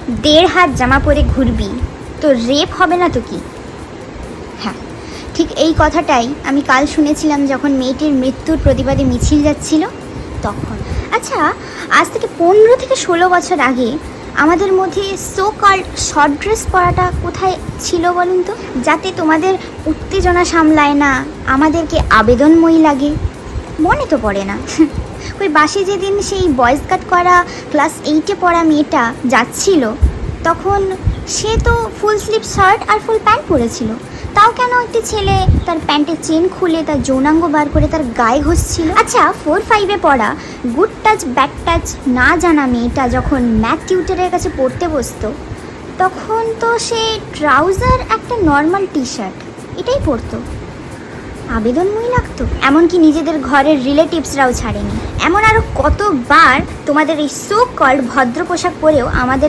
1.5 হাত জামা পরে ঘুরবি তো রেপ হবে না তো কি? হ্যাঁ, ঠিক এই কথাটাই আমি কাল শুনেছিলাম যখন মেয়েটির মৃত্যুর প্রতিবাদে মিছিল যাচ্ছিল তখন। আচ্ছা, আজ থেকে 15 থেকে 16 বছর আগে আমাদের মধ্যে সো কল্ড শর্ট ড্রেস পরাটা কোথায় ছিল বলুন তো? যাতে তোমাদের উত্তেজনা সামলায় না, আমাদেরকে আবেদনময়ী লাগে। মনে তো পড়ে না। ওই বাসে যেদিন সেই বয়েজ কাট করা ক্লাস 8-এ পড়া মেয়েটা যাচ্ছিল, তখন সে তো ফুল স্লিভ শার্ট আর ফুল প্যান্ট পরেছিল। তাও কেন একটি ছেলে তার প্যান্টের চেন খুলে তার যৌনাঙ্গ বার করে তার গায়ে ঘষছিল? আচ্ছা, 4-5-এ পড়া গুড টাচ ব্যাড টাচ না জানা মেয়েটা যখন ম্যাথ টিউটরের কাছে পড়তে বসতো, তখন তো সে ট্রাউজার একটা নর্মাল টি শার্ট এটাই পরতো। আবেদনময়ী লাগতো? এমনকি নিজেদের ঘরের রিলেটিভসরাও ছাড়েনি। এমন আরও কতবার তোমাদের এই সো কল্ড ভদ্র পোশাক পরেও আমাদের